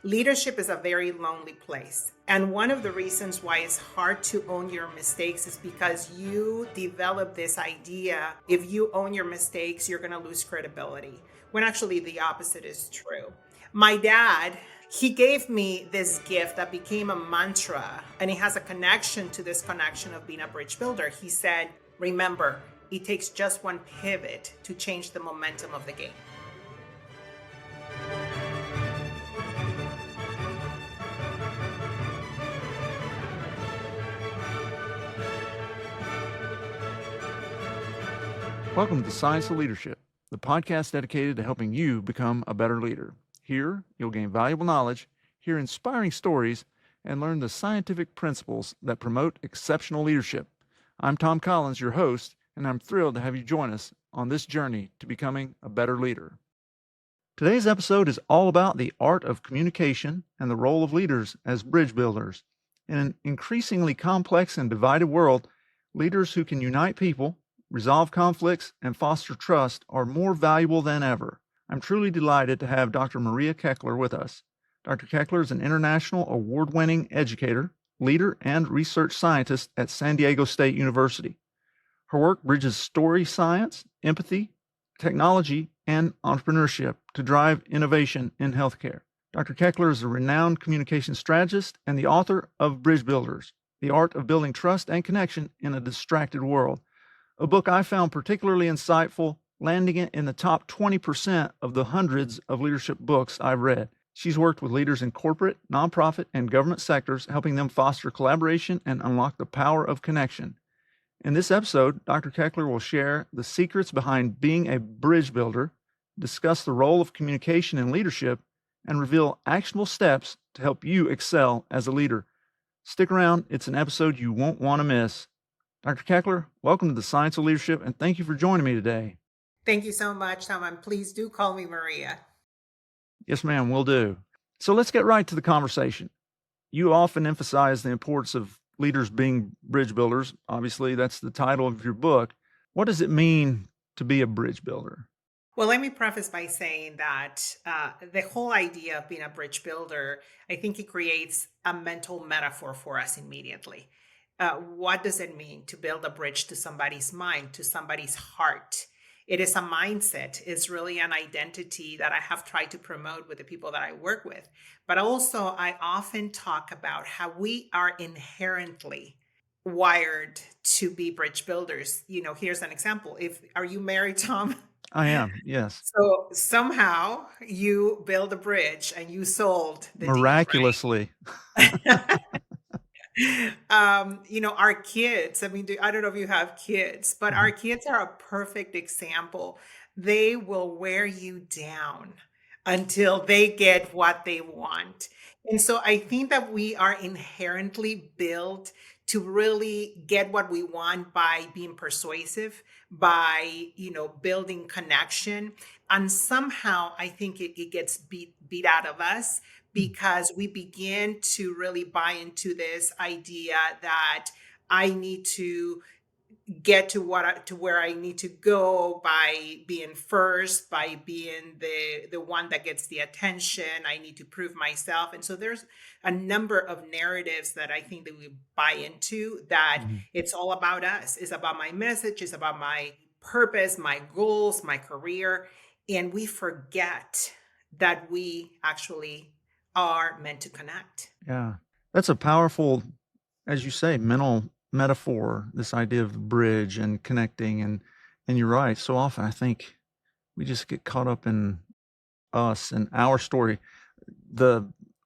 Leadership is a very lonely place. And one of the reasons why it's hard to own your mistakes is because you develop this idea if you own your mistakes, you're going to lose credibility. When actually the opposite is true. My dad, he gave me this gift that became a mantra, and it has a connection to this connection of being a bridge builder. He said, remember, it takes just one pivot to change the momentum of the game. Welcome to the Science of Leadership, the podcast dedicated to helping you become a better leader. Here, you'll gain valuable knowledge, hear inspiring stories, and learn the scientific principles that promote exceptional leadership. I'm Tom Collins, your host, and I'm thrilled to have you join us on this journey to becoming a better leader. Today's episode is all about the art of communication and the role of leaders as bridge builders. In an increasingly complex and divided world, leaders who can unite people, resolve conflicts, and foster trust are more valuable than ever. I'm truly delighted to have Dr. Maria Keckler with us. Dr. Keckler is an international award-winning educator, leader, and research scientist at San Diego State University. Her work bridges story science, empathy, technology, and entrepreneurship to drive innovation in healthcare. Dr. Keckler is a renowned communication strategist and the author of Bridge Builders, The Art of Building Trust and Connection in a Distracted World, a book I found particularly insightful, landing it in the top 20% of the hundreds of leadership books I've read. She's worked with leaders in corporate, nonprofit, and government sectors, helping them foster collaboration and unlock the power of connection. In this episode, Dr. Keckler will share the secrets behind being a bridge builder, discuss the role of communication in leadership, and reveal actionable steps to help you excel as a leader. Stick around, it's an episode you won't want to miss. Dr. Keckler, welcome to the Science of Leadership, and thank you for joining me today. Thank you so much, Tom, and please do call me Maria. Yes, ma'am, will do. So let's get right to the conversation. You often emphasize the importance of leaders being bridge builders. Obviously, that's the title of your book. What does it mean to be a bridge builder? Well, let me preface by saying that the whole idea of being a bridge builder, I think it creates a mental metaphor for us immediately. What does it mean to build a bridge to somebody's mind, to somebody's heart? It is a mindset. It's really an identity that I have tried to promote with the people that I work with. But also, I often talk about how we are inherently wired to be bridge builders. Here's an example. Are you married, Tom? I am, yes. So somehow you build a bridge and you sold the deed, Miraculously. right? Our kids, I mean, I don't know if you have kids, but our kids are a perfect example. They will wear you down until they get what they want. And so I think that we are inherently built to really get what we want by being persuasive, by, building connection. And somehow I think it gets beat out of us because we begin to really buy into this idea that I need to get to where I need to go by being first, by being the one that gets the attention. I need to prove myself. And so there's a number of narratives that I think that we buy into that it's all about us. It's about my message, it's about my purpose, my goals, my career. And we forget that we actually are meant to connect. Yeah. That's a powerful, as you say, mental metaphor, this idea of the bridge and connecting. And you're right. So often I think we just get caught up in us and our story.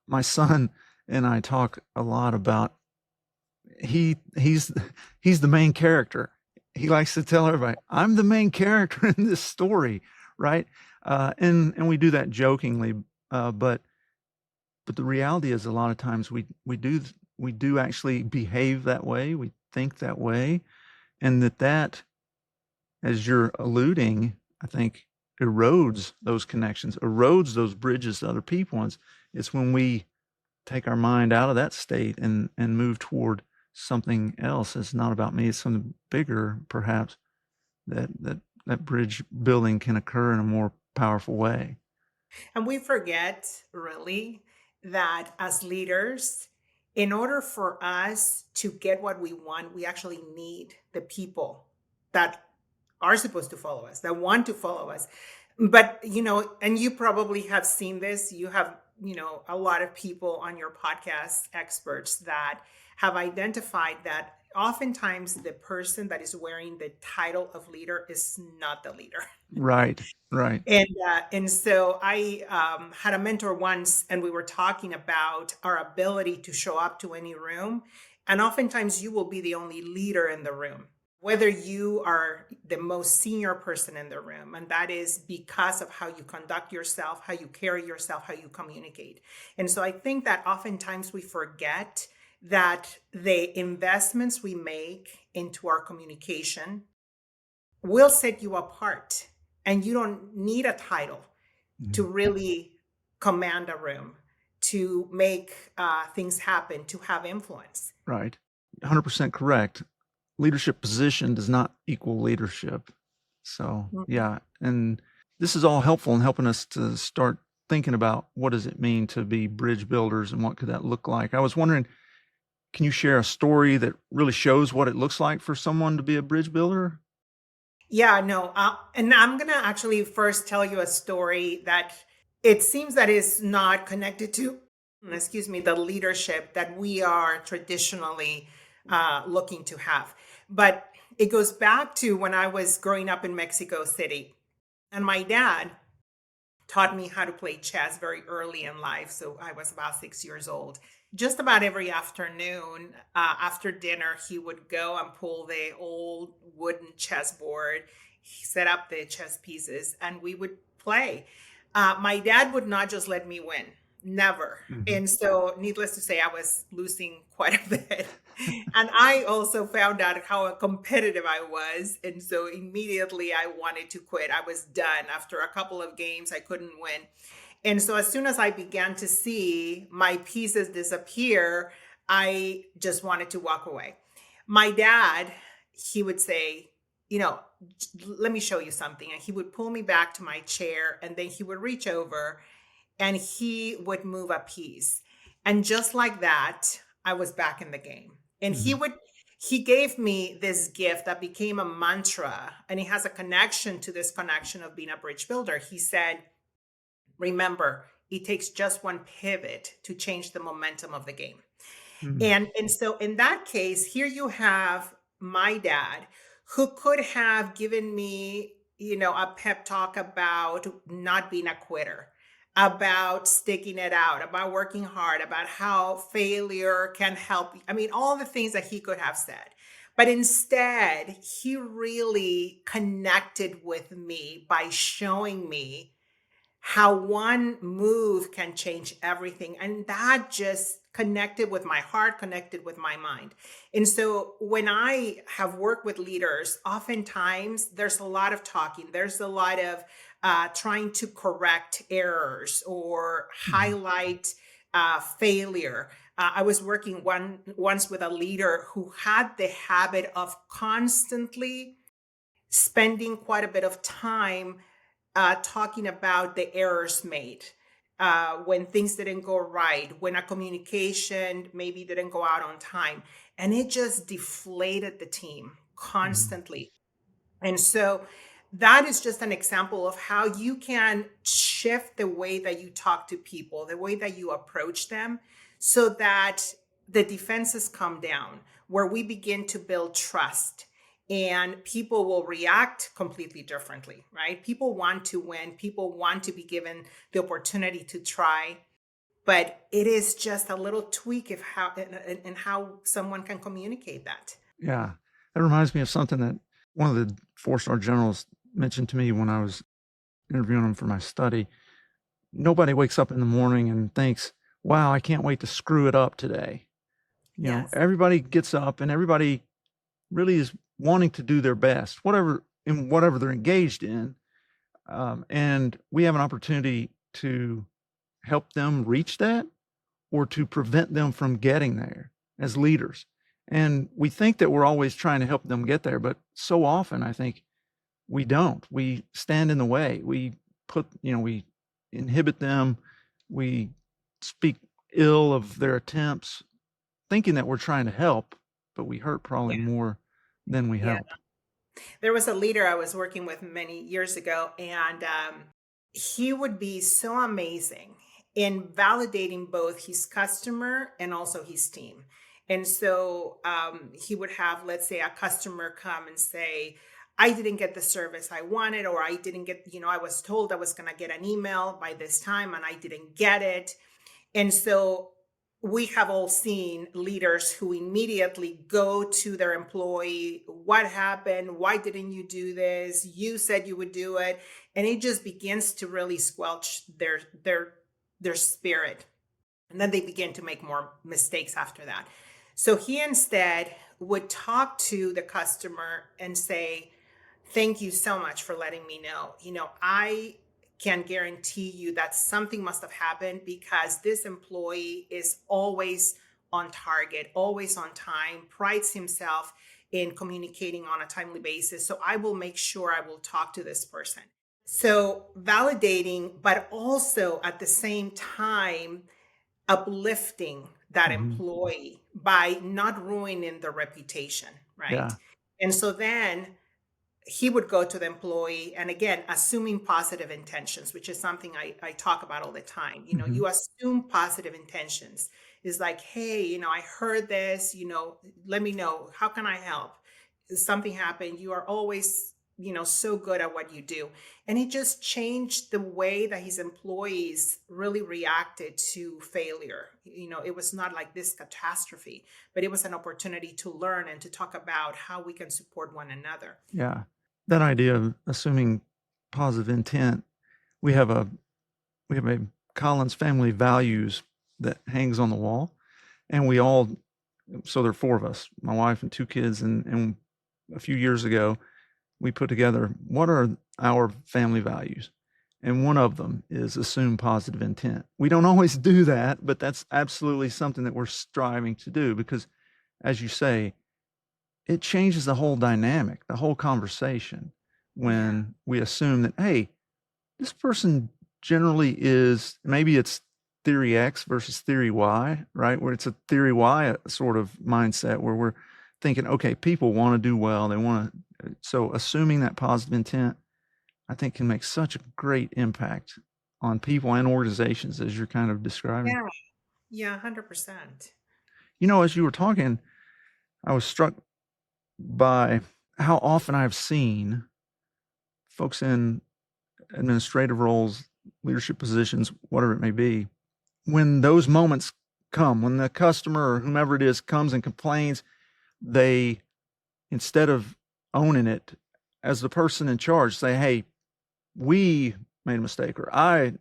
My son and I talk a lot about he's the main character. He likes to tell everybody, I'm the main character in this story, right? And we do that jokingly, but the reality is a lot of times we do actually behave that way. We think that way, and that, as you're alluding, I think erodes those connections, erodes those bridges to other people. And it's when we take our mind out of that state and move toward something else. It's not about me. It's something bigger, perhaps, that bridge building can occur in a more powerful way. And we forget really that as leaders, in order for us to get what we want, we actually need the people that are supposed to follow us, that want to follow us. But, and you probably have seen this, you have, a lot of people on your podcast, experts that have identified that oftentimes the person that is wearing the title of leader is not the leader. Right, right, And so I had a mentor once, and we were talking about our ability to show up to any room. And oftentimes, you will be the only leader in the room, whether you are the most senior person in the room. And that is because of how you conduct yourself, how you carry yourself, how you communicate. And so I think that oftentimes we forget that the investments we make into our communication will set you apart. And you don't need a title to really command a room, to make things happen, to have influence. right. 100% correct. Leadership position does not equal leadership. So, yeah. And this is all helpful in helping us to start thinking about what does it mean to be bridge builders and what could that look like. I was wondering, can you share a story that really shows what it looks like for someone to be a bridge builder? Yeah, no. And I'm going to actually first tell you a story that it seems that is not connected to, excuse me, the leadership that we are traditionally looking to have. But it goes back to when I was growing up in Mexico City. And my dad taught me how to play chess very early in life. So I was about 6 years old. Just about every afternoon after dinner, he would go and pull the old wooden chessboard, set up the chess pieces, and we would play. My dad would not just let me win, never. And so, needless to say, I was losing quite a bit. And I also found out how competitive I was. And so immediately I wanted to quit. I was done. After a couple of games, I couldn't win. And so as soon as I began to see my pieces disappear, I just wanted to walk away. My dad, he would say, let me show you something. And he would pull me back to my chair, and then he would reach over and he would move a piece. And just like that, I was back in the game. And he gave me this gift that became a mantra, and it has a connection to this connection of being a bridge builder. He said, remember, it takes just one pivot to change the momentum of the game. And so in that case, here you have my dad, who could have given me, a pep talk about not being a quitter, about sticking it out, about working hard, about how failure can help. I mean, all the things that he could have said. But instead, he really connected with me by showing me how one move can change everything. And that just connected with my heart, connected with my mind. And so when I have worked with leaders, oftentimes there's a lot of talking, there's a lot of trying to correct errors or highlight failure. I was working once with a leader who had the habit of constantly spending quite a bit of time talking about the errors made, when things didn't go right, when a communication maybe didn't go out on time. And it just deflated the team constantly. And so that is just an example of how you can shift the way that you talk to people, the way that you approach them, so that the defenses come down, where we begin to build trust, and people will react completely differently, right? People want to win. People want to be given the opportunity to try, but it is just a little tweak of how and how someone can communicate that. Yeah. That reminds me of something that one of the four-star generals mentioned to me when I was interviewing him for my study. Nobody wakes up in the morning and thinks, wow, I can't wait to screw it up today. Yes. Everybody gets up and everybody really is wanting to do their best, whatever they're engaged in. And we have an opportunity to help them reach that or to prevent them from getting there as leaders. And we think that we're always trying to help them get there, but so often I think we don't. We stand in the way. We inhibit them. We speak ill of their attempts, thinking that we're trying to help, but we hurt probably Yeah. more than we Yeah. help. There was a leader I was working with many years ago, and he would be so amazing in validating both his customer and also his team. And so he would have, let's say, a customer come and say, I didn't get the service I wanted, or I didn't get, I was told I was going to get an email by this time and I didn't get it. And so we have all seen leaders who immediately go to their employee, what happened? Why didn't you do this? You said you would do it. And it just begins to really squelch their spirit. And then they begin to make more mistakes after that. So he instead would talk to the customer and say, thank you so much for letting me know. I can guarantee you that something must have happened because this employee is always on target, always on time, prides himself in communicating on a timely basis. So I will make sure I will talk to this person. So validating, but also at the same time, uplifting that Mm-hmm. employee by not ruining their reputation, right? Yeah. And so then he would go to the employee, and again, assuming positive intentions, which is something I talk about all the time. Mm-hmm. You assume positive intentions. Is like, hey, I heard this, let me know, how can I help? Something happened. You are always, so good at what you do. And it just changed the way that his employees really reacted to failure. It was not like this catastrophe, but it was an opportunity to learn and to talk about how we can support one another. Yeah. That idea of assuming positive intent, we have a Collins family values that hangs on the wall, and we all, so there are four of us, my wife and two kids, and a few years ago we put together what are our family values, and one of them is assume positive intent. We don't always do that, but that's absolutely something that we're striving to do because, as you say, it changes the whole dynamic, the whole conversation Yeah. when we assume that, hey, this person generally is, maybe it's theory X versus theory Y, right? Where it's a theory Y sort of mindset where we're thinking, okay, people want to do well. They want to, so assuming that positive intent, I think can make such a great impact on people and organizations as you're kind of describing. Yeah. Yeah. 100%. As you were talking, I was struck by how often I've seen folks in administrative roles, leadership positions, whatever it may be, when those moments come, when the customer or whomever it is comes and complains, they, instead of owning it as the person in charge, say, hey, we made a mistake, or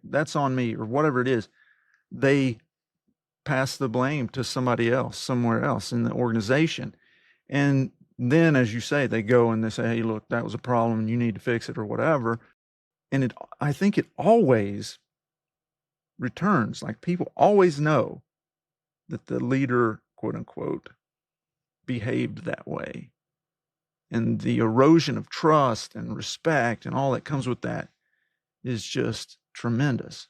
that's on me, or whatever it is, they pass the blame to somebody else, somewhere else in the organization. And then, as you say, they go and they say, hey, look, that was a problem and you need to fix it or whatever. And I think it always returns. Like people always know that the leader, quote unquote, behaved that way. And the erosion of trust and respect and all that comes with that is just tremendous.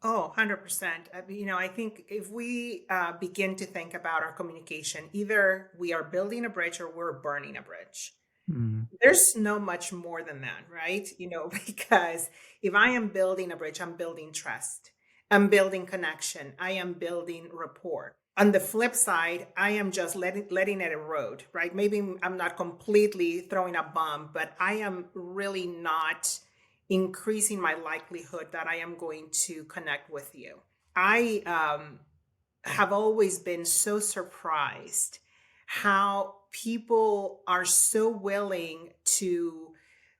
Oh, 100%. I think if we begin to think about our communication, either we are building a bridge or we're burning a bridge. Mm. There's no much more than that, right? Because if I am building a bridge, I'm building trust, I'm building connection, I am building rapport. On the flip side, I am just letting it erode, right? Maybe I'm not completely throwing a bomb, but I am really not increasing my likelihood that I am going to connect with you. I have always been so surprised how people are so willing to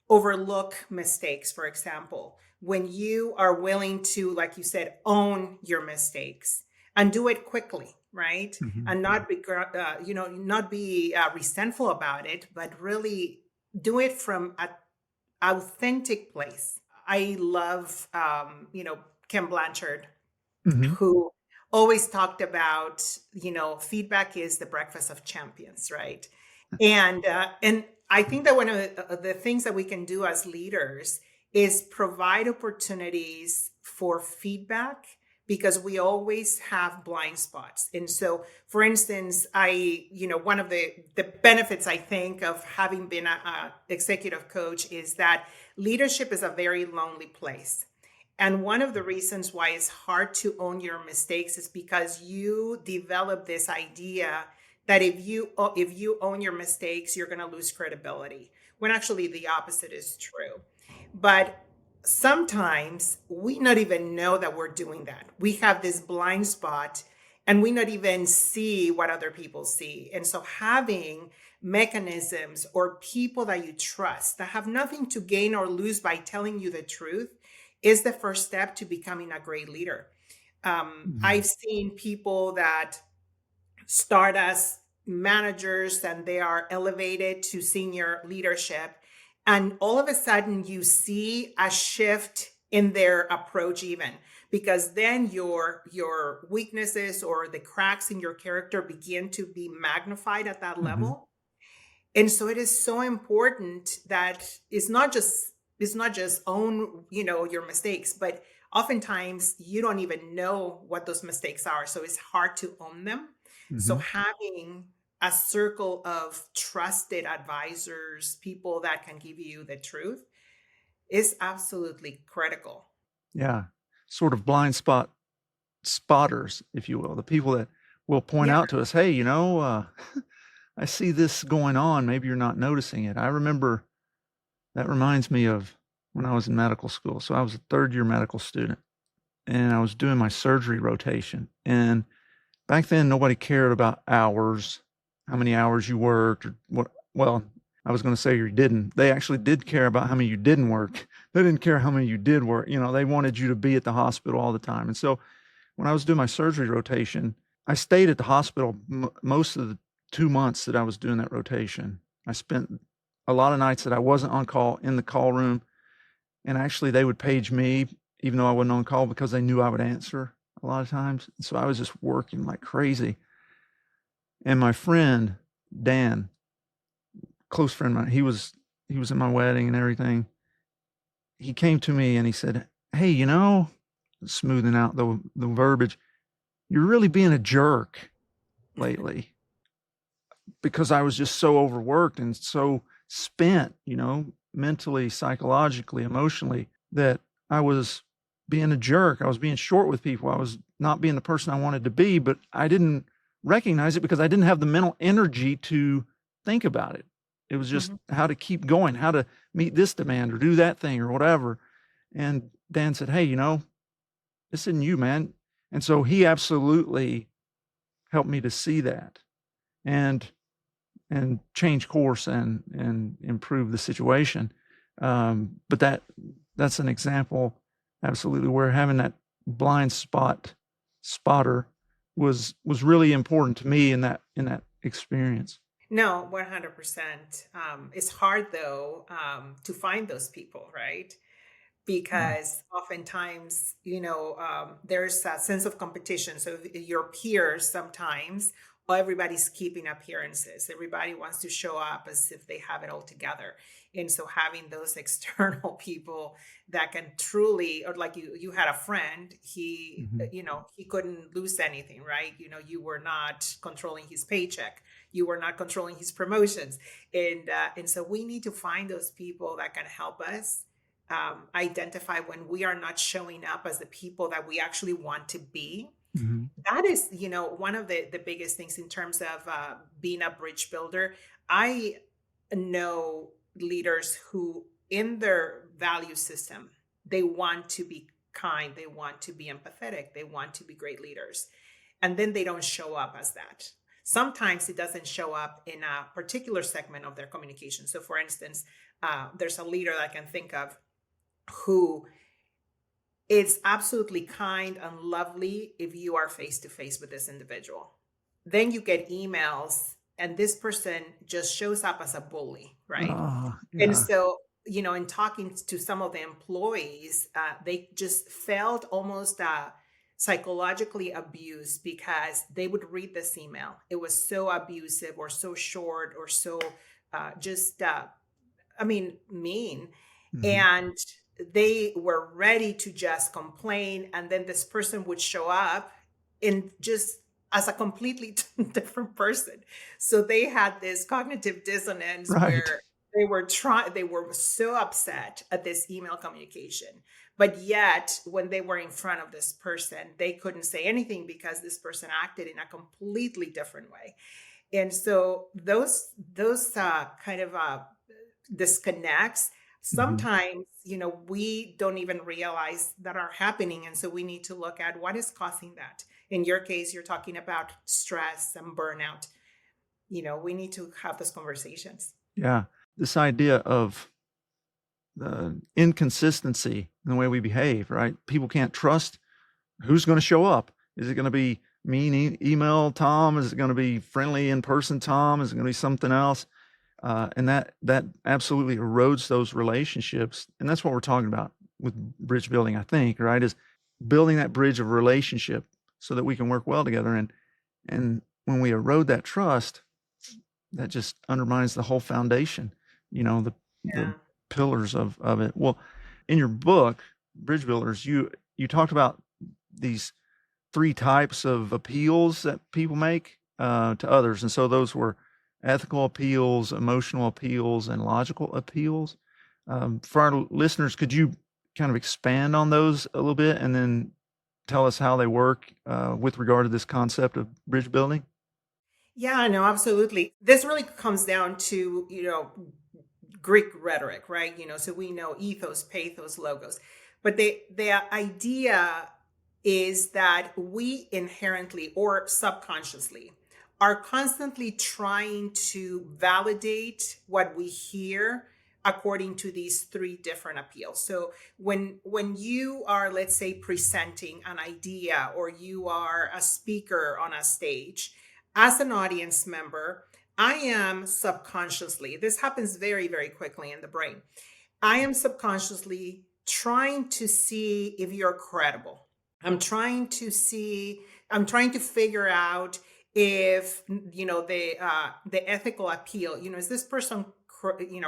overlook mistakes, for example, when you are willing to, like you said, own your mistakes and do it quickly, right? Mm-hmm. And not be resentful about it, but really do it from an authentic place. I love, Kim Blanchard, Mm-hmm. who always talked about, feedback is the breakfast of champions, right? And I think that one of the things that we can do as leaders is provide opportunities for feedback, because we always have blind spots. And so, for instance, one of the benefits I think of having been a executive coach is that leadership is a very lonely place. And one of the reasons why it's hard to own your mistakes is because you develop this idea that if you own your mistakes, you're going to lose credibility. When actually the opposite is true. But sometimes we not even know that we're doing that. We have this blind spot and we not even see what other people see. And so having mechanisms or people that you trust that have nothing to gain or lose by telling you the truth is the first step to becoming a great leader. Mhm. I've seen people that start as managers and they are elevated to senior leadership. And all of a sudden, you see a shift in their approach, even because then your weaknesses or the cracks in your character begin to be magnified at that Mhm. level. And so it is so important that it's not just own your mistakes, but oftentimes you don't even know what those mistakes are, so it's hard to own them. So Mhm. having a circle of trusted advisors, people that can give you the truth, is absolutely critical. Yeah. Sort of blind spot spotters, if you will, the people that will point Yeah. out to us, "Hey, I see this going on. Maybe you're not noticing it." I remember that reminds me of when I was in medical school. So I was a third year medical student and I was doing my surgery rotation. And back then, nobody cared about hours, how many hours you worked, or what. Well, I was going to say you didn't. They actually did care about how many you didn't work. They didn't care how many you did work. They wanted you to be at the hospital all the time. And so when I was doing my surgery rotation, I stayed at the hospital most of the 2 months that I was doing that rotation. I spent a lot of nights that I wasn't on call in the call room, and actually they would page me even though I wasn't on call because they knew I would answer a lot of times. So I was just working like crazy. And my friend Dan, close friend of mine, he was at my wedding and everything. He came to me and he said, "Hey, smoothing out the verbiage, you're really being a jerk lately." Because I was just so overworked and so spent, mentally, psychologically, emotionally, that I was being a jerk. I was being short with people. I was not being the person I wanted to be, but I didn't recognize it because I didn't have the mental energy to think about it. It was just Mhm. how to keep going, how to meet this demand or do that thing or whatever. And Dan said, "Hey, this isn't you, man." And so he absolutely helped me to see that. And change course and improve the situation. But that's an example, absolutely, where having that blind spotter was really important to me in that experience. No, 100%. It's hard though, to find those people, right? Yeah. Because oftentimes, there's a sense of competition. So your peers sometimes, well, everybody's keeping appearances. Everybody wants to show up as if they have it all together. And so having those external people that can truly, or like you had a friend, Mhm. he couldn't lose anything, right? You were not controlling his paycheck. You were not controlling his promotions. And so we need to find those people that can help us identify when we are not showing up as the people that we actually want to be. Mhm. That is, one of the biggest things in terms of being a bridge builder. I know leaders who, in their value system, they want to be kind, they want to be empathetic, they want to be great leaders, and then they don't show up as that. Sometimes it doesn't show up in a particular segment of their communication. So, for instance, there's a leader that I can think of who is absolutely kind and lovely if you are face to face with this individual. Then you get emails, and this person just shows up as a bully, right? And Yeah. so, in talking to some of the employees, they just felt almost psychologically abused because they would read this email. It was so abusive or so short or so just, I mean, mean. Mhm. And they were ready to just complain, and then this person would show up in just as a completely different person. So they had this cognitive dissonance Right. where they were so upset at this email communication, but yet when they were in front of this person, they couldn't say anything because this person acted in a completely different way. And so those kind of disconnects, Mhm. sometimes we don't even realize that are happening, and so we need to look at what is causing that. In your case, you're talking about stress and burnout. We need to have those conversations. Yeah. This idea of the inconsistency in the way we behave, right? People can't trust who's going to show up. Is it going to be mean email Tom? Is it going to be friendly in person Tom? Is it going to be something else? And that absolutely erodes those relationships. And that's what we're talking about with bridge building, I think, right? Is building that bridge of relationship so that we can work well together. And when we erode that trust, that just undermines the whole foundation, the Yeah. pillars of it. Well, in your book, Bridge Builders, you talked about these three types of appeals that people make to others. And so those were ethical appeals, emotional appeals, and logical appeals. For our listeners, could you kind of expand on those a little bit and then tell us how they work with regard to this concept of bridge building? Yeah, no, absolutely. This really comes down to, Greek rhetoric, right? So we know ethos, pathos, logos. But the idea is that we inherently or subconsciously are constantly trying to validate what we hear according to these three different appeals. So when you are, let's say, presenting an idea, or you are a speaker on a stage, as an audience member, I am subconsciously, this happens very, very quickly in the brain. I am subconsciously trying to see if you're credible. I'm trying to see, I'm trying to figure out if, the ethical appeal, is this person,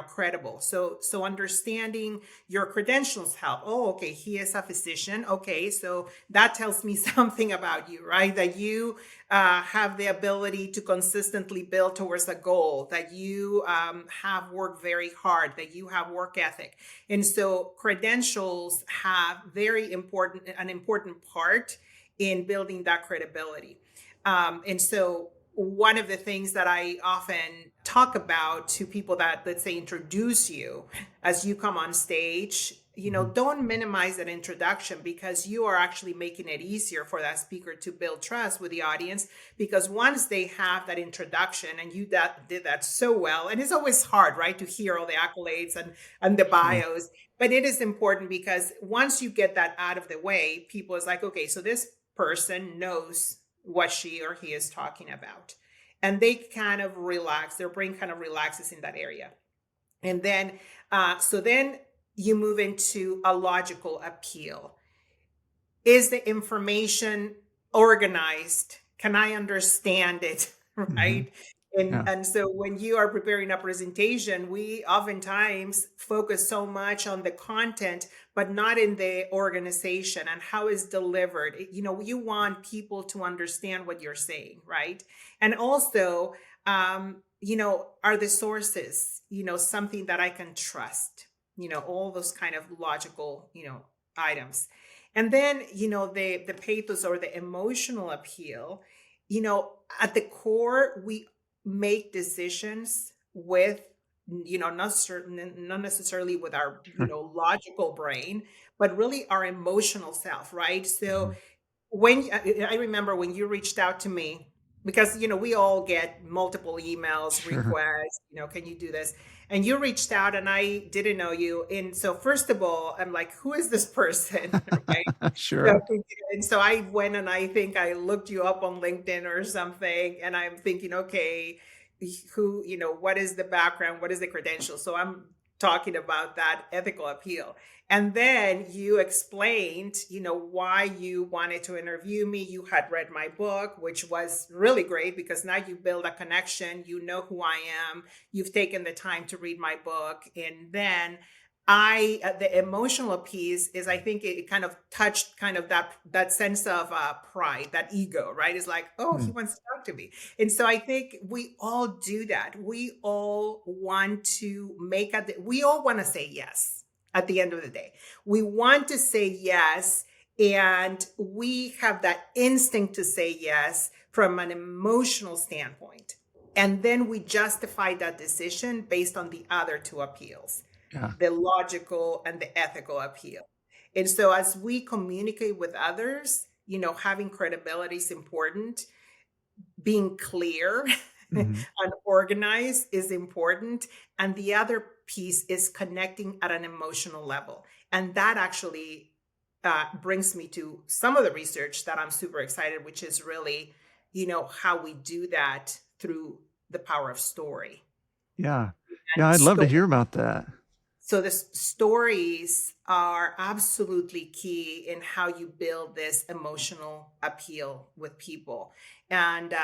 credible? So understanding your credentials help. Oh, okay, he is a physician. Okay, so that tells me something about you, right? That you have the ability to consistently build towards a goal, that you have worked very hard, that you have work ethic. And so credentials have an important part in building that credibility. And so one of the things that I often talk about to people that, let's say, introduce you as you come on stage, Mhm. don't minimize that introduction, because you are actually making it easier for that speaker to build trust with the audience. Because once they have that introduction, and you did that so well, and it's always hard, right, to hear all the accolades and the Sure. bios, but it is important, because once you get that out of the way, people is like, okay, so this person knows what she or he is talking about, and they kind of relax, their brain kind of relaxes in that area. And then so then you move into a logical appeal. Is the information organized? Can I understand it? Hmm. Right. and Yeah. and so when you are preparing a presentation, we oftentimes focus so much on the content, but not in the organization and how it's delivered. You want people to understand what you're saying, right? And also, are the sources, something that I can trust? All those kind of logical, items. And then, the pathos or the emotional appeal, at the core, we make decisions with, not necessarily with our, Sure. logical brain, but really our emotional self, right? So Mhm. when I remember when you reached out to me, because we all get multiple emails, Sure. requests, can you do this? And you reached out, and I didn't know you. And so first of all, I'm like, who is this person? Right. So, Sure. and so I went, and I think I looked you up on LinkedIn or something, and I'm thinking, okay, who, what is the background? What is the credential? So I'm talking about that ethical appeal. And then you explained, why you wanted to interview me. You had read my book, which was really great, because now you build a connection. You know who I am. You've taken the time to read my book. And then the emotional piece is, I think it kind of touched kind of that sense of pride, that ego, right? It's like, oh, he Mm. wants to talk to me. And so I think we all do that. We all want to we all want to say yes at the end of the day. We want to say yes, and we have that instinct to say yes from an emotional standpoint. And then we justify that decision based on the other two appeals, Yeah. the logical and the ethical appeal. And so as we communicate with others, having credibility is important, being clear Hmm. and organized is important. And the other piece is connecting at an emotional level. And that actually brings me to some of the research that I'm super excited, which is really, how we do that through the power of story. Yeah. Yeah. And I'd love to hear about that. so the stories are absolutely key in how you build this emotional appeal with people. And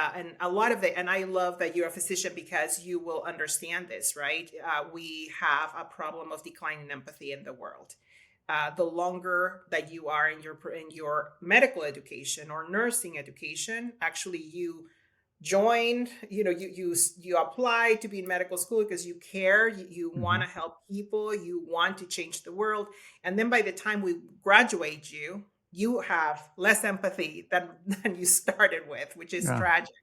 a lot of it, and I love that you're a physician because you will understand this, right? We have a problem of declining empathy in the world. The longer that you are in your medical education or nursing education, actually you joined, you apply to be in medical school because you care, you want Hmm. to help people, you want to change the world. And then by the time we graduate you have less empathy than you started with, which is Yeah. tragic.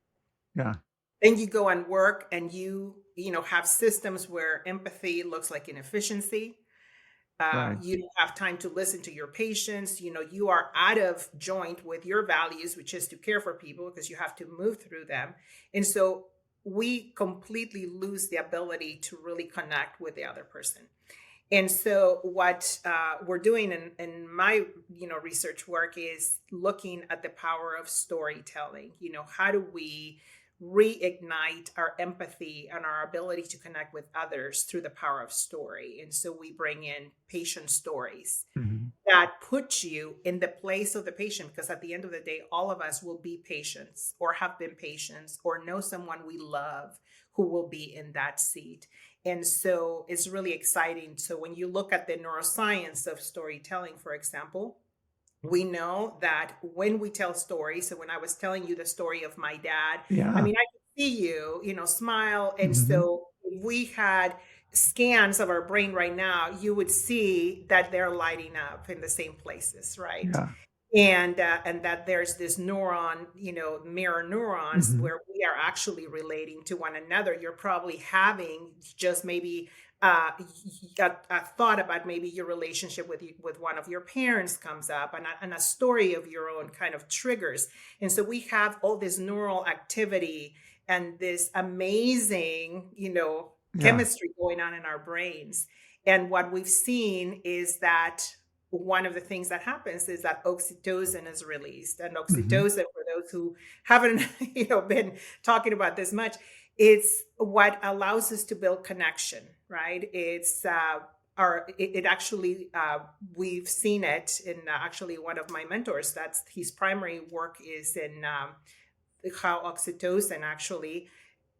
Yeah. Then you go and work and you have systems where empathy looks like inefficiency. Right. You don't have time to listen to your patients. You are out of joint with your values, which is to care for people because you have to move through them. And so we completely lose the ability to really connect with the other person. And so what we're doing in my research work is looking at the power of storytelling. How do we reignite our empathy and our ability to connect with others through the power of story? And so we bring in patient stories Hmm. that put you in the place of the patient, because at the end of the day, all of us will be patients or have been patients or know someone we love who will be in that seat. And so it's really exciting. So when you look at the neuroscience of storytelling, for example, we know that when we tell stories, so when I was telling you the story of my dad, I Yeah. mean, I could see you, smile. And Hmm. so if we had scans of our brain right now, you would see that they're lighting up in the same places, right? Yeah. And that there's this neuron, mirror neurons, Hmm. where we are actually relating to one another. You're probably having just maybe uh, a thought about maybe your relationship with one of your parents comes up, and a story of your own kind of triggers. And so we have all this neural activity and this amazing, Yeah. chemistry going on in our brains. And what we've seen is that one of the things that happens is that oxytocin is released. And Hmm. oxytocin, for those who haven't been talking about this much, it's what allows us to build connection, right? It actually, we've seen it in actually one of my mentors. That's his primary work is in how oxytocin actually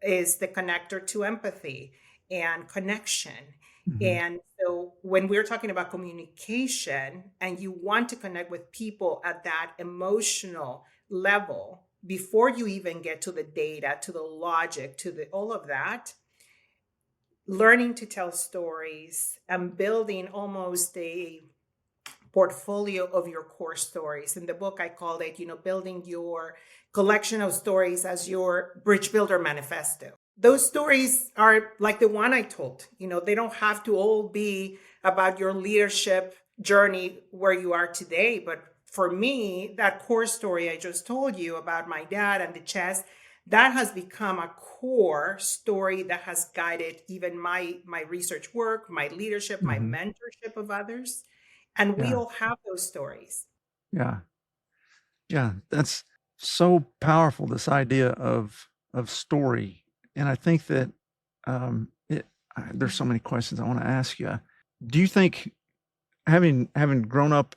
is the connector to empathy and connection. Hmm. And so when we're talking about communication and you want to connect with people at that emotional level before you even get to the data, to the logic, to the all of that, learning to tell stories and building almost a portfolio of your core stories. In the book, I called it, building your collection of stories as your bridge builder manifesto. Those stories are like the one I told. They don't have to all be about your leadership journey where you are today. But for me, that core story I just told you about my dad and the chess, that has become a core story that has guided even my research work, my leadership, my Hmm. mentorship of others. And we Yeah. all have those stories. Yeah. Yeah. That's so powerful, this idea of story. And I think that there's so many questions I want to ask you. Do you think, having grown up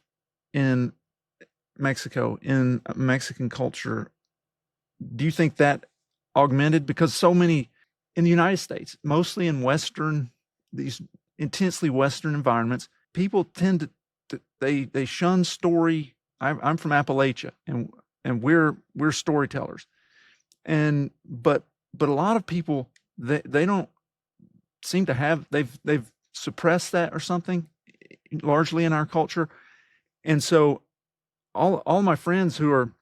in Mexico, in Mexican culture, do you think that augmented, because so many in the United States, mostly in Western, these intensely Western environments, people tend they shun story. I'm from Appalachia, and we're storytellers, and but a lot of people, they don't seem to have, they've suppressed that or something, largely in our culture. And so all my friends who are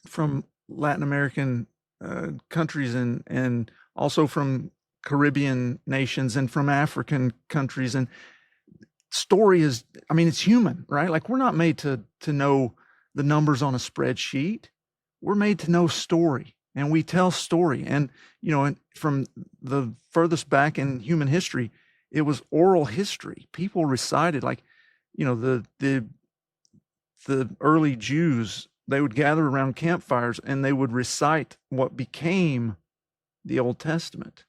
from Latin American countries, and also from Caribbean nations and from African countries, and story is, I mean, it's human, right? Like, we're not made to know the numbers on a spreadsheet. We're made to know story, and we tell story. And and from the furthest back in human history, it was oral history. People recited, like, the early Jews, they would gather around campfires and they would recite what became the Old Testament.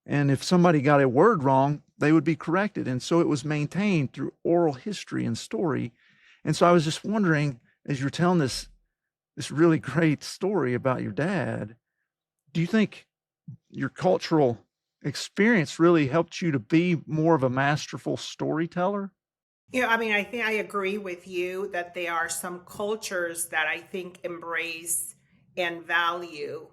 And if somebody got a word wrong, they would be corrected. And so it was maintained through oral history and story. And so I was just wondering, as you're telling this really great story about your dad, do you think your cultural experience really helped you to be more of a masterful storyteller? I mean, I think I agree with you that there are some cultures that I think embrace and value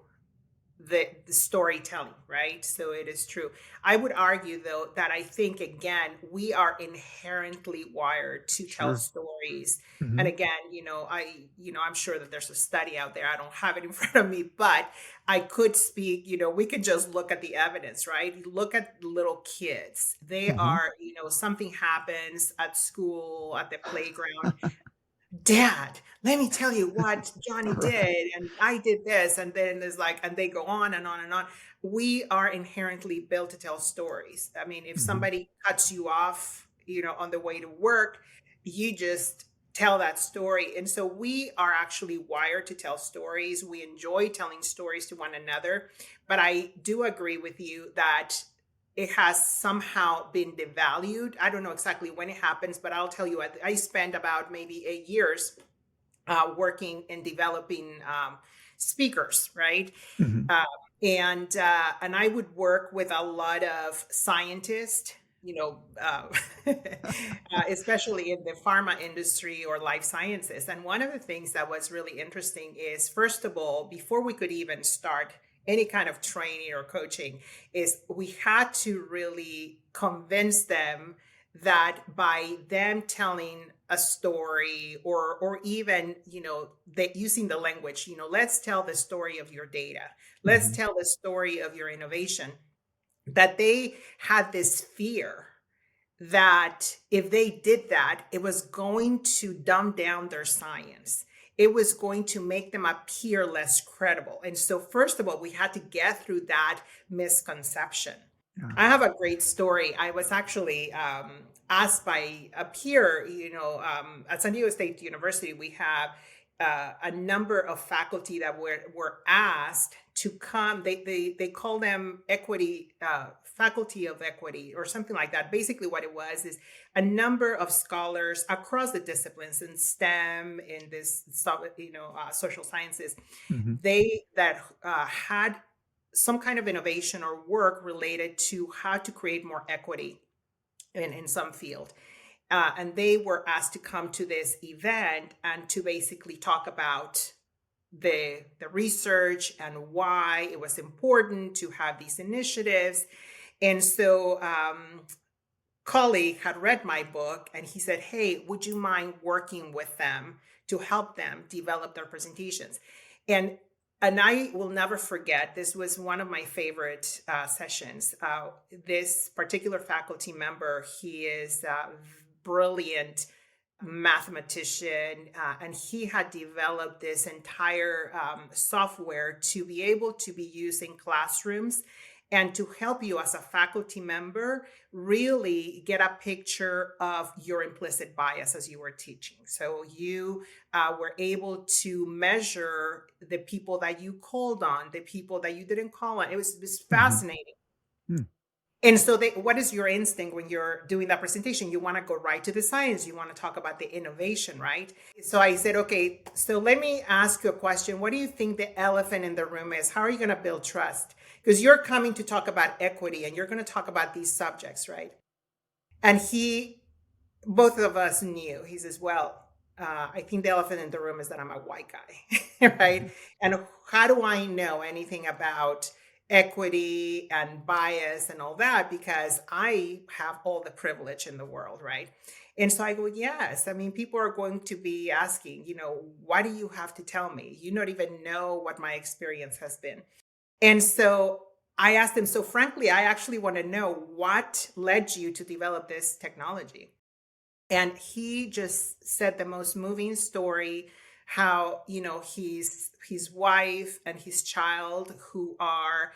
the storytelling, right? So it is true. I would argue, though, that I think, again, we are inherently wired to tell Sure. stories. And Hmm. again, I'm sure that there's a study out there. I don't have it in front of me, but I could speak, we could just look at the evidence, right? Look at little kids. They Hmm. are, something happens at school, at the playground. Dad, let me tell you what Johnny Right. did, and I did this, and then there's like, and they go on and on and on. We are inherently built to tell stories. I mean, if Hmm. somebody cuts you off, on the way to work, you just tell that story. And so we are actually wired to tell stories. We enjoy telling stories to one another. But I do agree with you that it has somehow been devalued. I don't know exactly when it happens, but I'll tell you, I spent about maybe 8 years working and developing speakers, right? Hmm. Uh, and I would work with a lot of scientists, especially in the pharma industry or life sciences. And one of the things that was really interesting is, first of all, before we could even start any kind of training or coaching, is we had to really convince them that by them telling a story, or even that using the language, let's tell the story of your data, let's Hmm. tell the story of your innovation, that they had this fear that if they did that, it was going to dumb down their science. It was going to make them appear less credible. And so, first of all, we had to get through that misconception. Yeah. I have a great story. I was actually asked by a peer, at San Diego State University, we have a number of faculty that were asked to come. They call them equity, faculty of equity, or something like that. Basically, what it was is a number of scholars across the disciplines in STEM, in this, social sciences, Hmm. they that had some kind of innovation or work related to how to create more equity in some field. And they were asked to come to this event and to basically talk about the research and why it was important to have these initiatives. And so, colleague had read my book and he said, "Hey, would you mind working with them to help them develop their presentations?" And I will never forget. This was one of my favorite sessions. This particular faculty member, he is brilliant mathematician, and he had developed this entire software to be able to be used in classrooms and to help you as a faculty member really get a picture of your implicit bias as you were teaching. So you were able to measure the people that you called on, the people that you didn't call on. It was Hmm. fascinating. And so what is your instinct when you're doing that presentation? You want to go right to the science. You want to talk about the innovation, right? So I said, okay, so let me ask you a question. What do you think the elephant in the room is? How are you going to build trust? Because you're coming to talk about equity and you're going to talk about these subjects, right? And both of us knew. He says, well, I think the elephant in the room is that I'm a white guy, right? And how do I know anything about equity and bias and all that? Because I have all the privilege in the world, right? And so I go, yes. I mean, people are going to be asking, what do you have to tell me? You don't even know what my experience has been. And so I asked him, so frankly, I actually want to know what led you to develop this technology. And he just said the most moving story, how his wife and his child, who are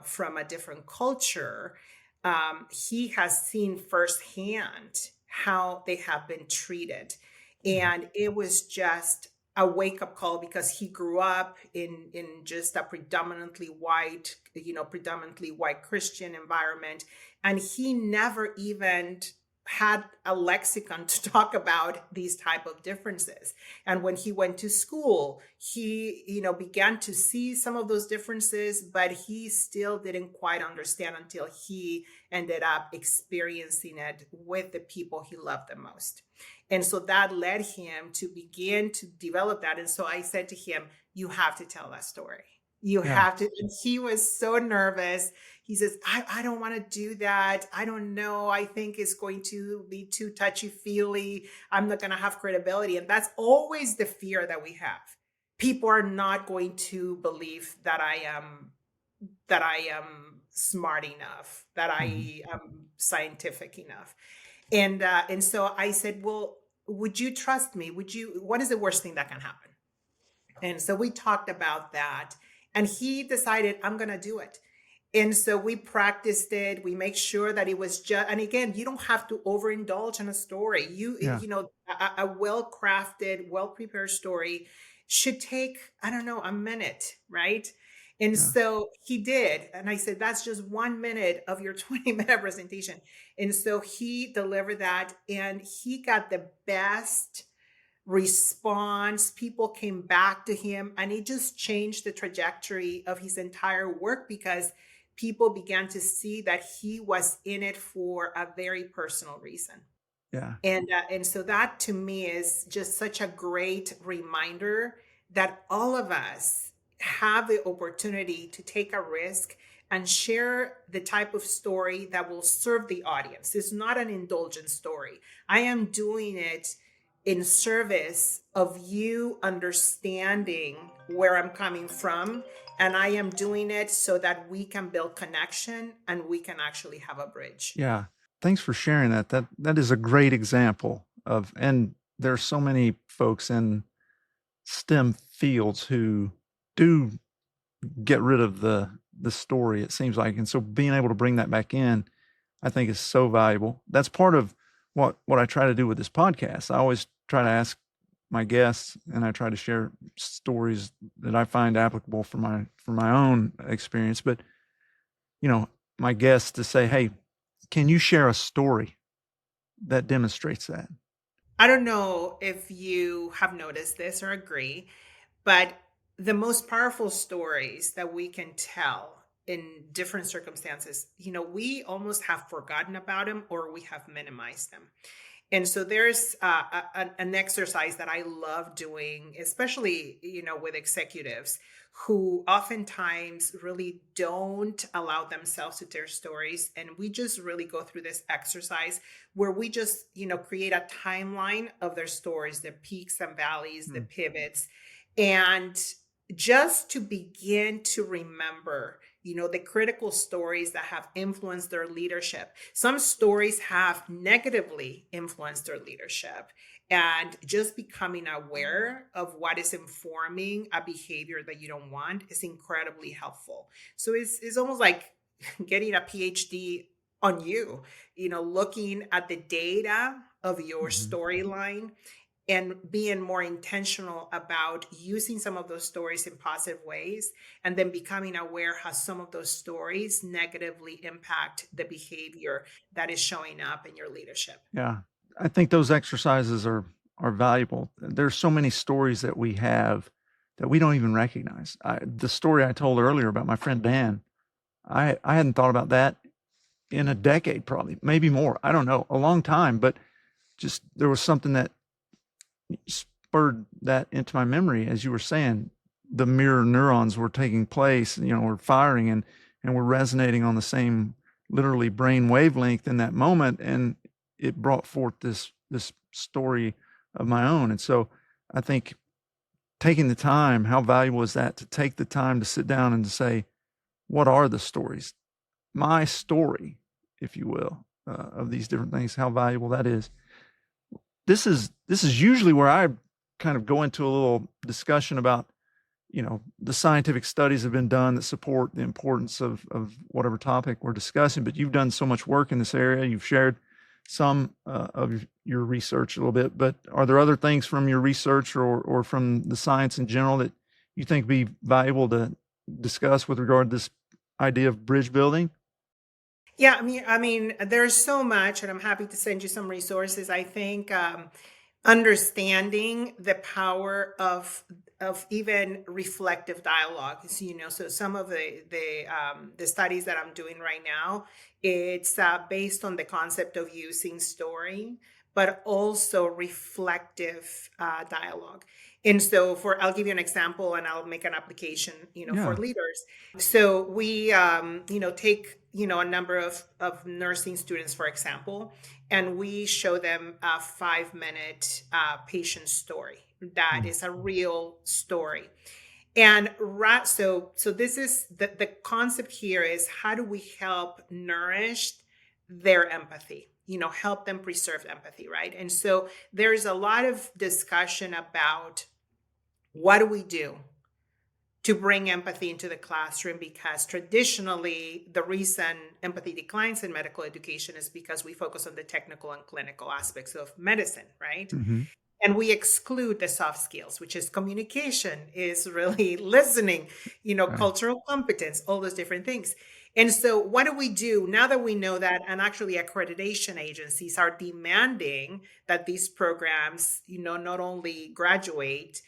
from a different culture, he has seen firsthand how they have been treated. And it was just a wake up call, because he grew up in just a predominantly white Christian environment, and he never even had a lexicon to talk about these type of differences. And when he went to school, he began to see some of those differences, but he still didn't quite understand until he ended up experiencing it with the people he loved the most. And so that led him to begin to develop that. And so I said to him, you have to tell that story. You Yeah. have to. And he was so nervous. He says, I don't want to do that. I don't know. I think it's going to be too touchy feely. I'm not going to have credibility. And that's always the fear that we have. People are not going to believe that I am smart enough, that Mhm. I am scientific enough. And so I said, well, would you trust me? What is the worst thing that can happen? And so we talked about that, and he decided, I'm going to do it. And so we practiced it. We make sure that it was just, and again, you don't have to overindulge in a story. Yeah. A well-crafted, well-prepared story should take, I don't know, a minute, right? And Yeah. so he did. And I said, that's just 1 minute of your 20-minute presentation. And so he delivered that, and he got the best response. People came back to him, and it just changed the trajectory of his entire work, because people began to see that he was in it for a very personal reason. Yeah. And so that to me is just such a great reminder that all of us have the opportunity to take a risk and share the type of story that will serve the audience. It's not an indulgent story. I am doing it in service of you understanding where I'm coming from. And I am doing it so that we can build connection and we can actually have a bridge. Yeah. Thanks for sharing that. That is a great example of, and there's so many folks in STEM fields who do get rid of the story, it seems like. And so being able to bring that back in, I think is so valuable. That's part of what I try to do with this podcast. I always try to ask my guests, and I try to share stories that I find applicable for my own experience. But you know, my guests to say, "Hey, can you share a story that demonstrates that?" I don't know if you have noticed this or agree, but the most powerful stories that we can tell in different circumstances, we almost have forgotten about them, or we have minimized them. And so there's an exercise that I love doing, especially, with executives who oftentimes really don't allow themselves to tell stories. And we just really go through this exercise where we just, create a timeline of their stories, their peaks and valleys, the Mm. pivots, and just to begin to remember the critical stories that have influenced their leadership. Some stories have negatively influenced their leadership, and just becoming aware of what is informing a behavior that you don't want is incredibly helpful. So it's almost like getting a PhD on you, looking at the data of your Mhm. storyline and being more intentional about using some of those stories in positive ways, and then becoming aware how some of those stories negatively impact the behavior that is showing up in your leadership. Yeah. I think those exercises are valuable. There's so many stories that we have that we don't even recognize. The story I told earlier about my friend Dan, I hadn't thought about that in a decade, probably, maybe more. I don't know, a long time, but just there was something that spurred that into my memory. As you were saying, the mirror neurons were taking place, were firing, and we're resonating on the same literally brain wavelength in that moment. And it brought forth this story of my own. And so I think taking the time, how valuable is that to take the time to sit down and to say, what are the stories? My story, if you will, of these different things, how valuable that is. This is usually where I kind of go into a little discussion about, the scientific studies have been done that support the importance of whatever topic we're discussing, but you've done so much work in this area. You've shared some of your research a little bit, but are there other things from your research or from the science in general that you think be valuable to discuss with regard to this idea of bridge building? Yeah, I mean, there's so much, and I'm happy to send you some resources. I think understanding the power of even reflective dialogue. So, so some of the studies that I'm doing right now, it's based on the concept of using story, but also reflective dialogue. And so, I'll give you an example, and I'll make an application, for Yeah. leaders. So we, take, a number of nursing students, for example, and we show them a 5-minute patient story that Mm. is a real story. And so this is the concept here is how do we help nourish their empathy, help them preserve empathy, right? And so there's a lot of discussion about what do we do to bring empathy into the classroom, because traditionally the reason empathy declines in medical education is because we focus on the technical and clinical aspects of medicine, right? Mm-hmm. And we exclude the soft skills, which is communication, is really listening, Right. cultural competence, all those different things. And so what do we do now that we know that? And actually accreditation agencies are demanding that these programs, not only graduate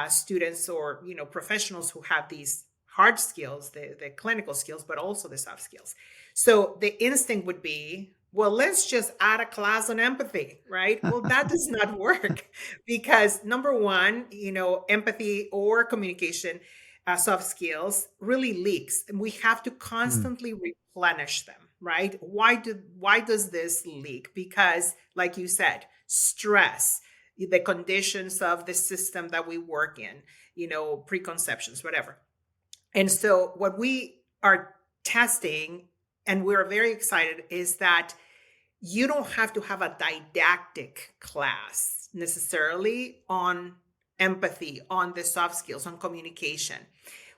students or, professionals who have these hard skills, the clinical skills, but also the soft skills. So the instinct would be, well, let's just add a class on empathy, right? Well, that does not work because number one, empathy or communication, soft skills really leaks, and we have to Mm. constantly replenish them, right? Why does this leak? Because, like you said, stress, the conditions of the system that we work in, preconceptions, whatever. And so what we are testing, and we're very excited, is that you don't have to have a didactic class necessarily on empathy, on the soft skills, on communication.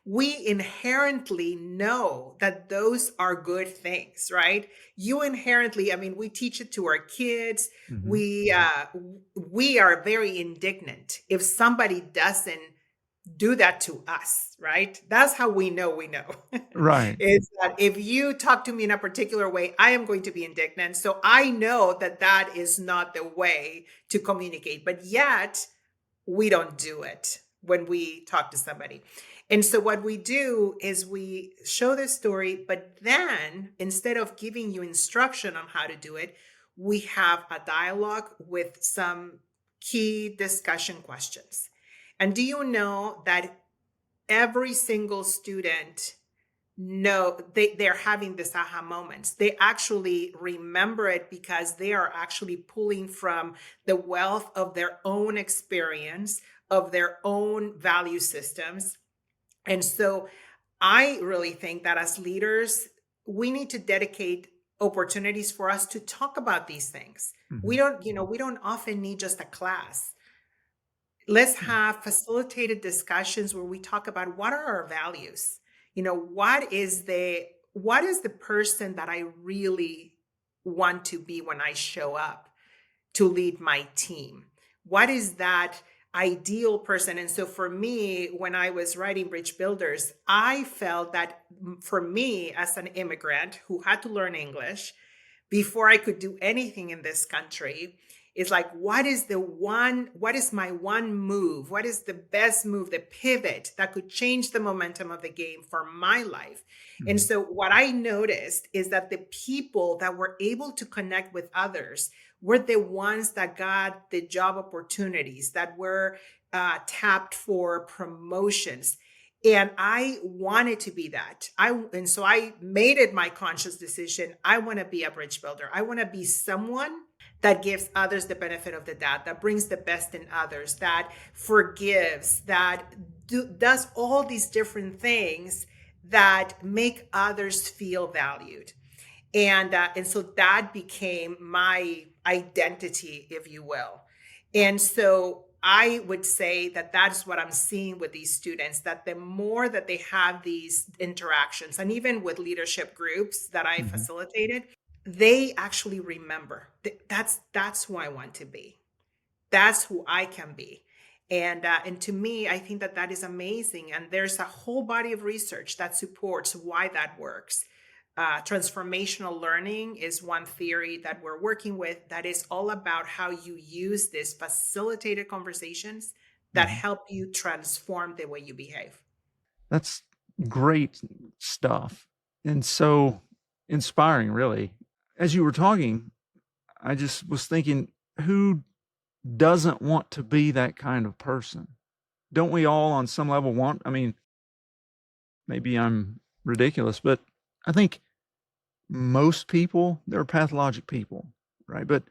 We inherently know that those are good things, right? You inherently, I mean, we teach it to our kids. Mm-hmm. We are very indignant if somebody doesn't do that to us, right? That's how we know we know. Right. Is that if you talk to me in a particular way, I am going to be indignant. So I know that that is not the way to communicate, but yet we don't do it when we talk to somebody. And so what we do is we show the story, but then instead of giving you instruction on how to do it, we have a dialogue with some key discussion questions. And do you know that every single student know they're having this aha moments? They actually remember it because they are actually pulling from the wealth of their own experience, of their own value systems. And so I really think that as leaders, we need to dedicate opportunities for us to talk about these things. Mm-hmm. We don't often need just a class. Let's have facilitated discussions where we talk about what are our values. What is the person that I really want to be when I show up to lead my team? What is that ideal person? And so for me, when I was writing Bridge Builders, I felt that for me as an immigrant who had to learn English before I could do anything in this country, It's like, what is my one move? What is the best move, the pivot that could change the momentum of the game for my life? And Mhm. so what I noticed is that the people that were able to connect with others were the ones that got the job opportunities, that were tapped for promotions. And I wanted to be that. And so I made it my conscious decision. I want to be a bridge builder. I want to be someone that gives others the benefit of the doubt, that brings the best in others, that forgives, that does all these different things that make others feel valued. And so that became my identity, if you will. And so I would say that that's what I'm seeing with these students, that the more that they have these interactions, and even with leadership groups that I Mhm. facilitated, they actually remember that's who I want to be. That's who I can be. And to me, I think that that is amazing. And there's a whole body of research that supports why that works. Transformational learning is one theory that we're working with that is all about how you use these facilitated conversations that Mhm. help you transform the way you behave. That's great stuff. And so inspiring, really. As you were talking, I just was thinking, who doesn't want to be that kind of person? Don't we all, on some level, want? I mean, maybe I'm ridiculous, but I think most people, they're pathologic people, right? But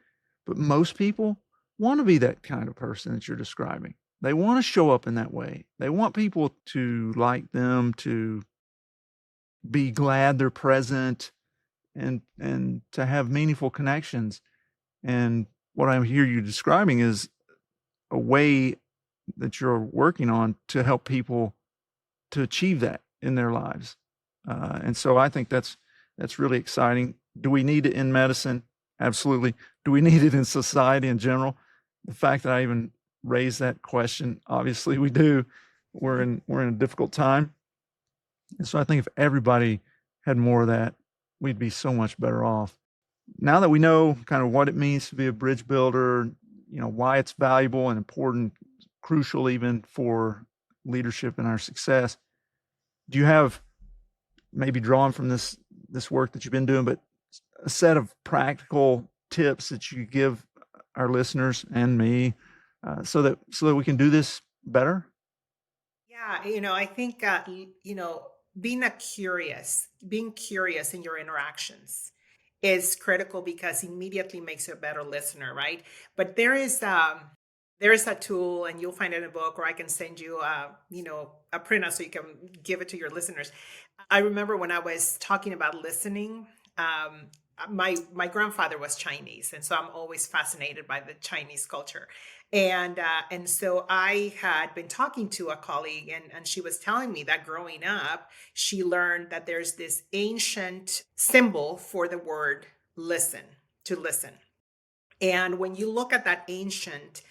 most people want to be that kind of person that you're describing. They want to show up in that way. They want people to like them, to be glad they're present, and to have meaningful connections. And what I hear you describing is a way that you're working on to help people to achieve that in their lives. And so I think that's really exciting. Do we need it in medicine? Absolutely. Do we need it in society in general? The fact that I even raised that question, obviously we do. We're in a difficult time. And so I think if everybody had more of that, we'd be so much better off. Now that we know kind of what it means to be a bridge builder, why it's valuable and important, crucial even for leadership and our success, do you have, maybe drawn from this work that you've been doing, but a set of practical tips that you give our listeners and me, so that we can do this better? Yeah, I think being curious in your interactions is critical because immediately makes you a better listener, right? But there is a tool, and you'll find it in a book, or I can send you a printout so you can give it to your listeners. I remember when I was talking about listening. My grandfather was Chinese, and so I'm always fascinated by the Chinese culture. And so I had been talking to a colleague, and she was telling me that growing up, she learned that there's this ancient symbol for the word listen, to listen. And when you look at that ancient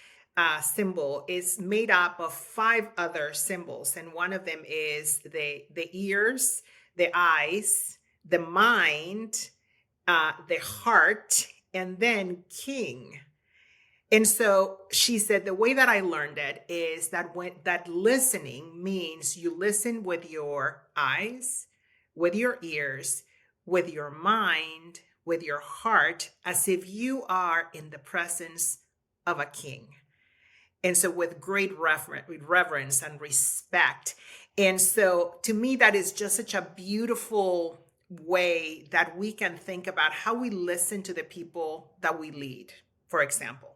symbol, it's made up of five other symbols, and one of them is the ears, the eyes, the mind, the heart, and then king. And so she said the way that I learned it is that when that listening means you listen with your eyes, with your ears, with your mind, with your heart, as if you are in the presence of a king. And so with great reverence and respect. And so to me, that is just such a beautiful way that we can think about how we listen to the people that we lead, for example.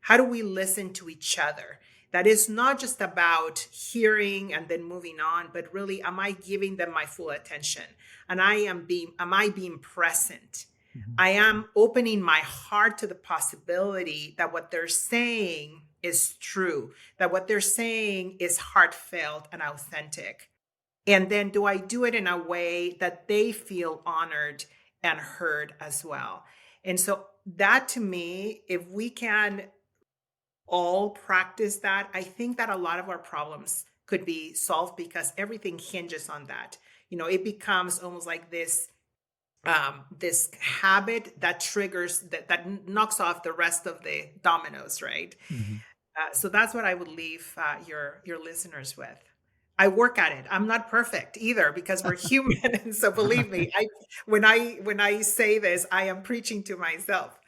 How do we listen to each other? That is not just about hearing and then moving on, but really, am I giving them my full attention? And am I being present? Mhm. I am opening my heart to the possibility that what they're saying is true, that what they're saying is heartfelt and authentic. And then do I do it in a way that they feel honored and heard as well? And so that to me, if we can all practice that, I think that a lot of our problems could be solved because everything hinges on that. It becomes almost like this this habit that triggers that knocks off the rest of the dominoes, right? Mhm. So that's what I would leave your listeners with. I work at it. I'm not perfect either because we're human, and so believe me, Right. when I say this, I am preaching to myself.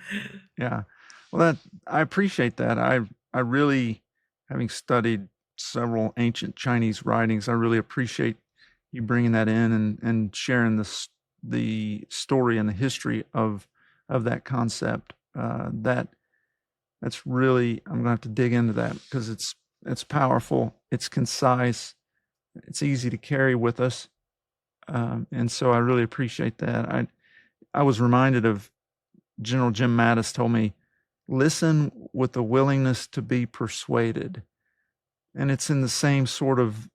Yeah. Well, I appreciate that. I really, having studied several ancient Chinese writings, I really appreciate you bringing that in and sharing the story and the history of that concept. That's really, I'm gonna have to dig into that because it's powerful, it's concise, it's easy to carry with us, and so I really appreciate that. I was reminded of General Jim Mattis told me, listen with a willingness to be persuaded. And it's in the same sort of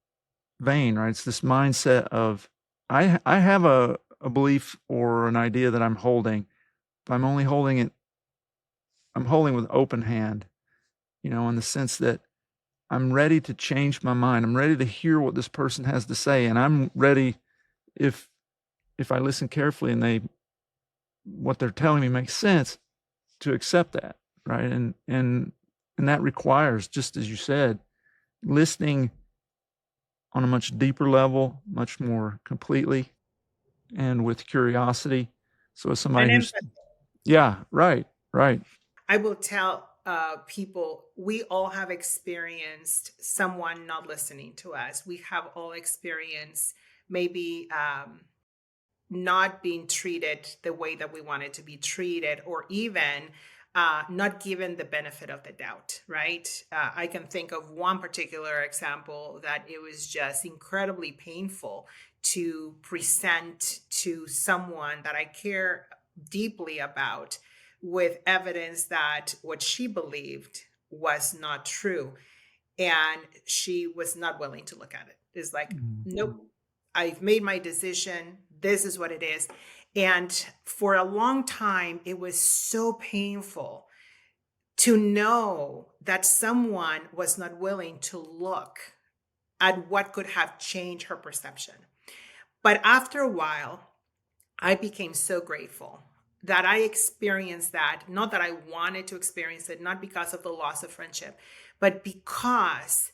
vein, right? It's this mindset of, I have a belief or an idea that I'm holding, but I'm only holding it, I'm holding with open hand, in the sense that I'm ready to change my mind. I'm ready to hear what this person has to say. And I'm ready if if I listen carefully and what they're telling me makes sense, to accept that, right? And that requires, just as you said, listening on a much deeper level, much more completely, and with curiosity. So as somebody And who's, empathy. yeah, right, right. I will tell people we all have experienced someone not listening to us. We have all experienced maybe not being treated the way that we wanted to be treated, or even not given the benefit of the doubt, right? I can think of one particular example that it was just incredibly painful to present to someone that I care deeply about with evidence that what she believed was not true. And she was not willing to look at it. It's like, Mhm. nope, I've made my decision. This is what it is. And for a long time, it was so painful to know that someone was not willing to look at what could have changed her perception. But after a while, I became so grateful that I experienced that. Not that I wanted to experience it, not because of the loss of friendship, but because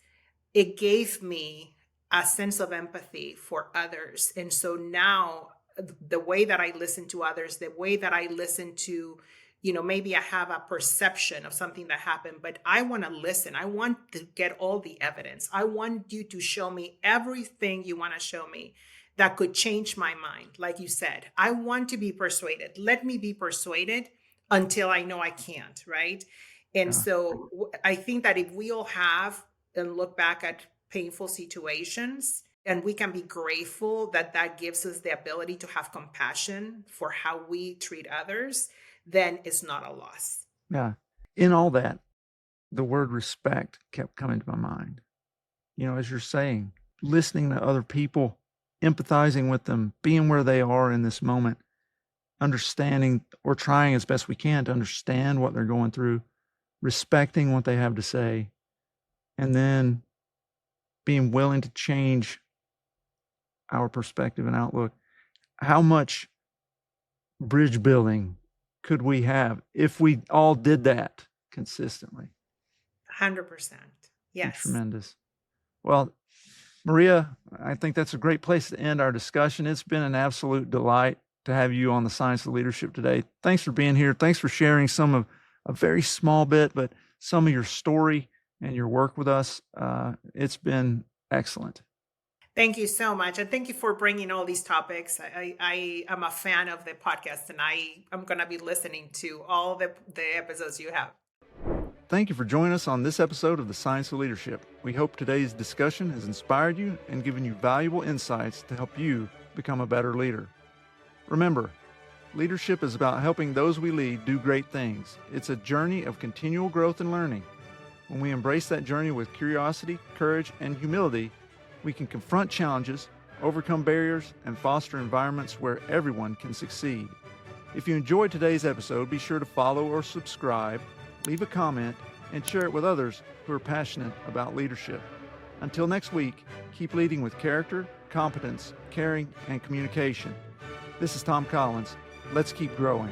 it gave me a sense of empathy for others. And so now the way that I listen to others, the way that I listen to, maybe I have a perception of something that happened, but I want to listen. I want to get all the evidence. I want you to show me everything you want to show me that could change my mind. Like you said, I want to be persuaded. Let me be persuaded until I know I can't, right? And Yeah, so I think that if we all have and look back at painful situations, and we can be grateful that that gives us the ability to have compassion for how we treat others, then it's not a loss. yeah. In all that, the word respect kept coming to my mind. As you're saying, listening to other people, empathizing with them, being where they are in this moment, understanding or trying as best we can to understand what they're going through, respecting what they have to say, and then being willing to change our perspective and outlook. How much bridge building could we have if we all did that consistently? 100%. Be Yes. tremendous. Well, Maria, I think that's a great place to end our discussion. It's been an absolute delight to have you on the Science of Leadership today. Thanks for being here. Thanks for sharing some of a very small bit, but some of your story and your work with us. It's been excellent. Thank you so much. And thank you for bringing all these topics. I am a fan of the podcast, and I'm going to be listening to all the episodes you have. Thank you for joining us on this episode of the Science of Leadership. We hope today's discussion has inspired you and given you valuable insights to help you become a better leader. Remember, leadership is about helping those we lead do great things. It's a journey of continual growth and learning. When we embrace that journey with curiosity, courage, and humility, we can confront challenges, overcome barriers, and foster environments where everyone can succeed. If you enjoyed today's episode, be sure to follow or subscribe, leave a comment, and share it with others who are passionate about leadership. Until next week, keep leading with character, competence, caring, and communication. This is Tom Collins. Let's keep growing.